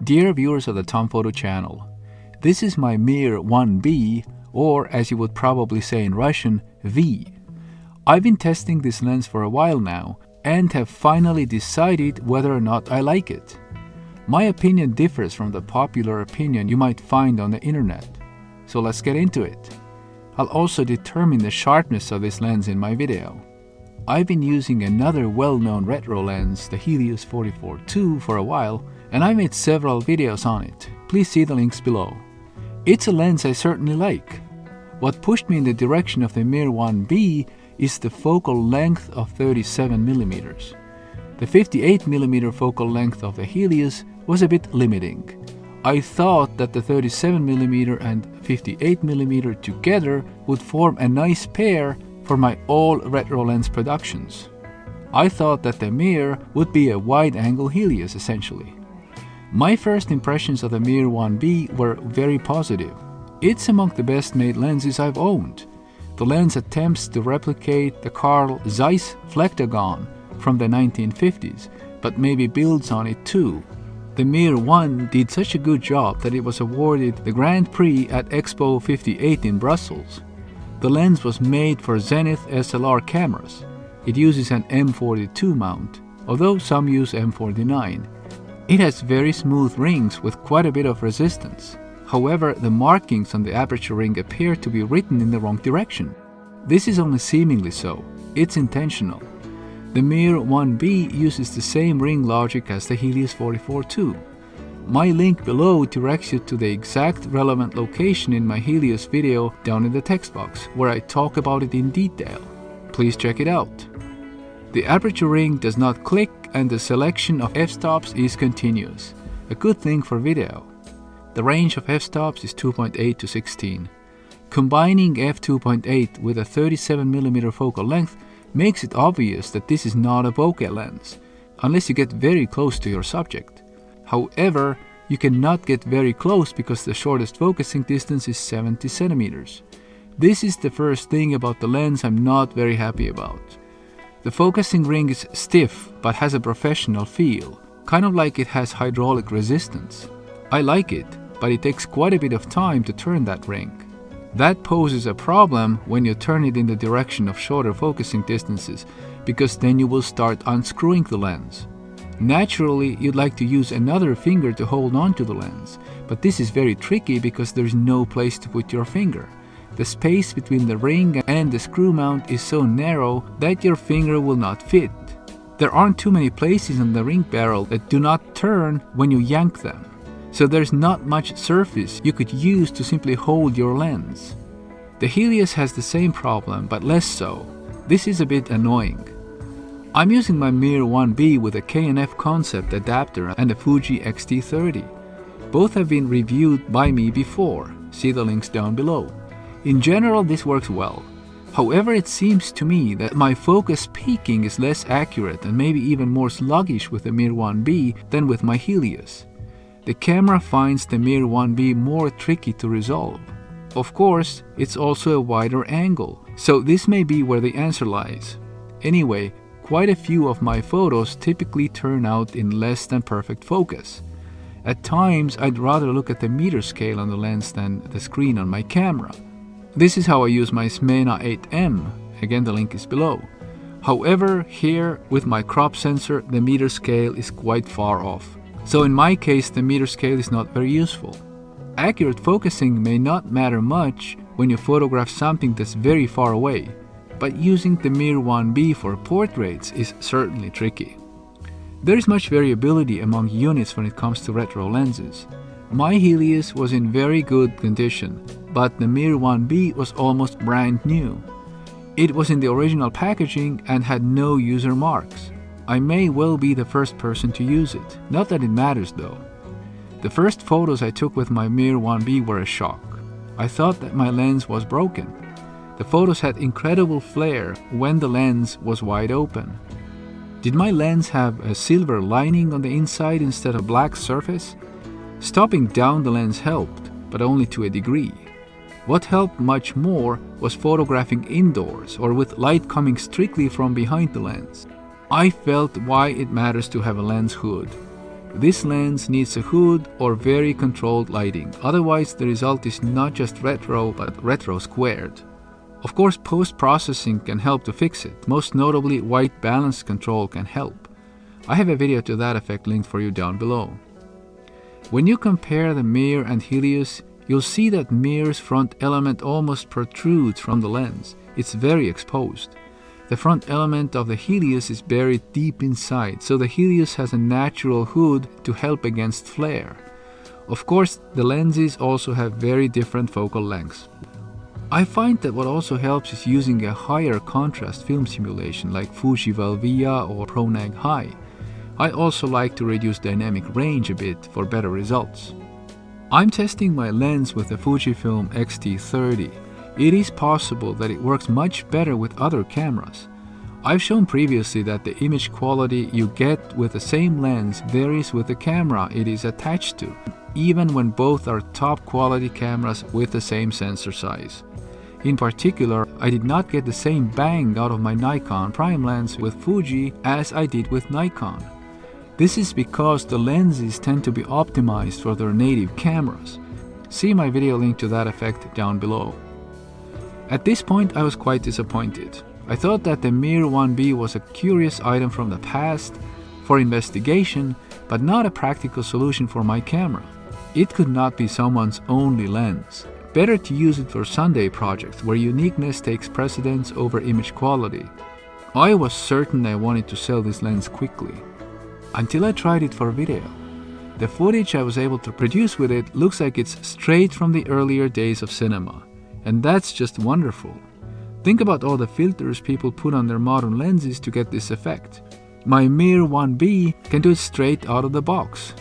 Dear viewers of the Tom Photo channel, this is my Mir-1B, or as you would probably say in Russian, V. I've been testing this lens for a while now and have finally decided whether or not I like it. My opinion differs from the popular opinion you might find on the internet, so let's get into it. I'll also determine the sharpness of this lens in my video. I've been using another well-known retro lens, the Helios 44-2, for a while, and I made several videos on it. Please see the links below. It's a lens I certainly like. What pushed me in the direction of the Mir-1B is the focal length of 37mm. The 58mm focal length of the Helios was a bit limiting. I thought that the 37mm and 58mm together would form a nice pair for my all retro lens productions. I thought that the Mir would be a wide-angle Helios essentially. My first impressions of the Mir-1B were very positive. It's among the best made lenses I've owned. The lens attempts to replicate the Carl Zeiss Flectagon from the 1950s, but maybe builds on it too. The Mir-1 did such a good job that it was awarded the Grand Prix at Expo 58 in Brussels. The lens was made for Zenith SLR cameras. It uses an M42 mount, although some use M49. It has very smooth rings with quite a bit of resistance. However, the markings on the aperture ring appear to be written in the wrong direction. This is only seemingly so. It's intentional. The Mir-1B uses the same ring logic as the Helios 44-2. My link below directs you to the exact relevant location in my Helios video down in the text box, where I talk about it in detail. Please check it out. The aperture ring does not click and the selection of f-stops is continuous, a good thing for video. The range of f-stops is 2.8 to 16. Combining f2.8 with a 37mm focal length makes it obvious that this is not a bokeh lens, unless you get very close to your subject. However, you cannot get very close because the shortest focusing distance is 70 centimeters. This is the first thing about the lens I'm not very happy about. The focusing ring is stiff but has a professional feel, kind of like it has hydraulic resistance. I like it, but it takes quite a bit of time to turn that ring. That poses a problem when you turn it in the direction of shorter focusing distances, because then you will start unscrewing the lens. Naturally, you'd like to use another finger to hold on to the lens, but this is very tricky because there's no place to put your finger. The space between the ring and the screw mount is so narrow that your finger will not fit. There aren't too many places on the ring barrel that do not turn when you yank them, so there's not much surface you could use to simply hold your lens. The Helios has the same problem, but less so. This is a bit annoying. I'm using my Mir-1B with a K&F concept adapter and a Fuji X-T30. Both have been reviewed by me before, see the links down below. In general, this works well. However, it seems to me that my focus peaking is less accurate and maybe even more sluggish with the Mir-1B than with my Helios. The camera finds the Mir-1B more tricky to resolve. Of course, it's also a wider angle, so this may be where the answer lies. Anyway, quite a few of my photos typically turn out in less than perfect focus. At times, I'd rather look at the meter scale on the lens than the screen on my camera. This is how I use my Smena 8M, again the link is below. However, here with my crop sensor the meter scale is quite far off. So in my case the meter scale is not very useful. Accurate focusing may not matter much when you photograph something that's very far away, but using the Mir-1B for portraits is certainly tricky. There is much variability among units when it comes to retro lenses. My Helios was in very good condition, but the Mir-1B was almost brand new. It was in the original packaging and had no user marks. I may well be the first person to use it, not that it matters though. The first photos I took with my Mir-1B were a shock. I thought that my lens was broken. The photos had incredible flare when the lens was wide open. Did my lens have a silver lining on the inside instead of black surface? Stopping down the lens helped, but only to a degree. What helped much more was photographing indoors or with light coming strictly from behind the lens. I felt why it matters to have a lens hood. This lens needs a hood or very controlled lighting, otherwise the result is not just retro but retro squared. Of course, post-processing can help to fix it, most notably white balance control can help. I have a video to that effect linked for you down below. When you compare the Mir and Helios, you'll see that Mir's front element almost protrudes from the lens. It's very exposed. The front element of the Helios is buried deep inside, so the Helios has a natural hood to help against flare. Of course, the lenses also have very different focal lengths. I find that what also helps is using a higher contrast film simulation like Fuji Velvia or Pronag High. I also like to reduce dynamic range a bit for better results. I'm testing my lens with the Fujifilm X-T30. It is possible that it works much better with other cameras. I've shown previously that the image quality you get with the same lens varies with the camera it is attached to, even when both are top quality cameras with the same sensor size. In particular, I did not get the same bang out of my Nikon prime lens with Fuji as I did with Nikon. This is because the lenses tend to be optimized for their native cameras. See my video link to that effect down below. At this point I was quite disappointed. I thought that the Mir-1B was a curious item from the past for investigation, but not a practical solution for my camera. It could not be someone's only lens. Better to use it for Sunday projects where uniqueness takes precedence over image quality. I was certain I wanted to sell this lens quickly, until I tried it for video. The footage I was able to produce with it looks like it's straight from the earlier days of cinema, and that's just wonderful. Think about all the filters people put on their modern lenses to get this effect. My Mir-1B can do it straight out of the box.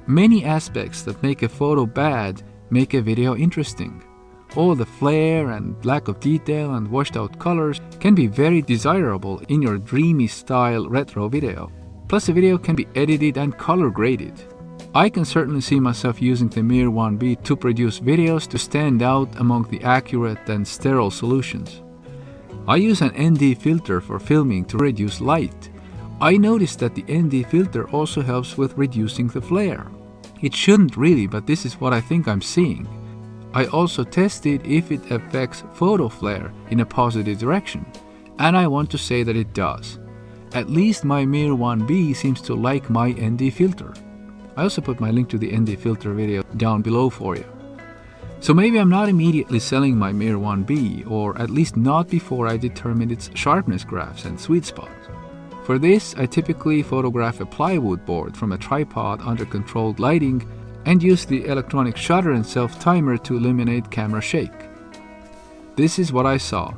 Many aspects that make a photo bad make a video interesting. All the flare and lack of detail and washed out colors can be very desirable in your dreamy style retro video. Plus the video can be edited and color graded. I can certainly see myself using the Mir-1B to produce videos to stand out among the accurate and sterile solutions. I use an ND filter for filming to reduce light. I noticed that the ND filter also helps with reducing the flare. It shouldn't really, but this is what I think I'm seeing. I also tested if it affects photo flare in a positive direction, and I want to say that it does. At least my Mir-1B seems to like my ND filter. I also put my link to the ND filter video down below for you. So maybe I'm not immediately selling my Mir-1B, or at least not before I determine its sharpness graphs and sweet spot. For this, I typically photograph a plywood board from a tripod under controlled lighting and use the electronic shutter and self-timer to eliminate camera shake. This is what I saw.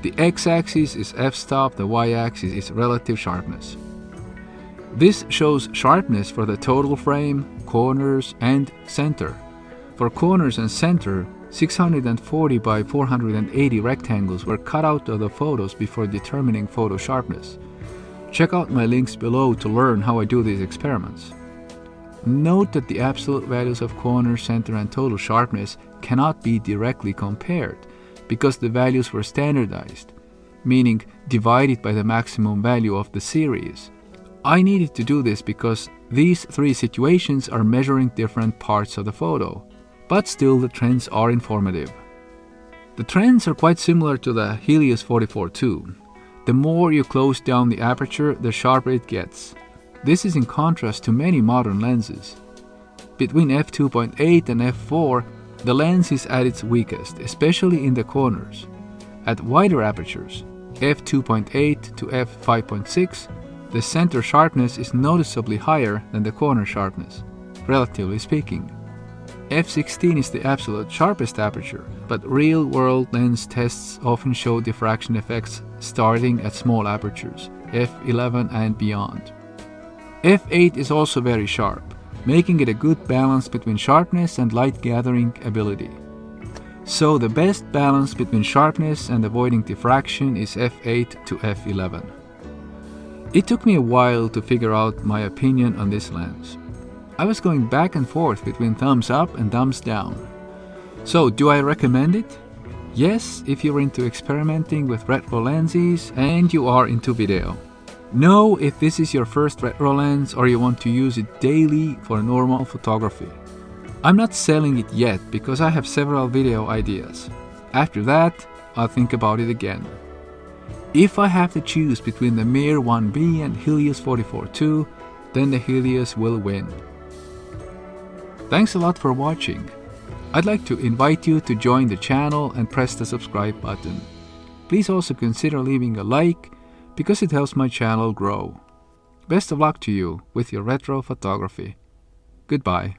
The x-axis is f-stop, the y-axis is relative sharpness. This shows sharpness for the total frame, corners, and center. For corners and center, 640 by 480 rectangles were cut out of the photos before determining photo sharpness. Check out my links below to learn how I do these experiments. Note that the absolute values of corner, center, and total sharpness cannot be directly compared because the values were standardized, meaning divided by the maximum value of the series. I needed to do this because these three situations are measuring different parts of the photo, but still the trends are informative. The trends are quite similar to the Helios 44-2. The more you close down the aperture, the sharper it gets. This is in contrast to many modern lenses. Between f2.8 and f4, the lens is at its weakest, especially in the corners. At wider apertures, f2.8 to f5.6, the center sharpness is noticeably higher than the corner sharpness, relatively speaking. f16 is the absolute sharpest aperture, but real-world lens tests often show diffraction effects starting at small apertures, f11 and beyond. f8 is also very sharp, making it a good balance between sharpness and light gathering ability. So the best balance between sharpness and avoiding diffraction is f8 to f11. It took me a while to figure out my opinion on this lens. I was going back and forth between thumbs up and thumbs down. So, do I recommend it? Yes, if you're into experimenting with retro lenses and you are into video. Know if this is your first retro lens or you want to use it daily for normal photography. I'm not selling it yet because I have several video ideas. After that, I'll think about it again. If I have to choose between the Mir-1B and Helios 44-2, then the Helios will win. Thanks a lot for watching. I'd like to invite you to join the channel and press the subscribe button. Please also consider leaving a like because it helps my channel grow. Best of luck to you with your retro photography. Goodbye.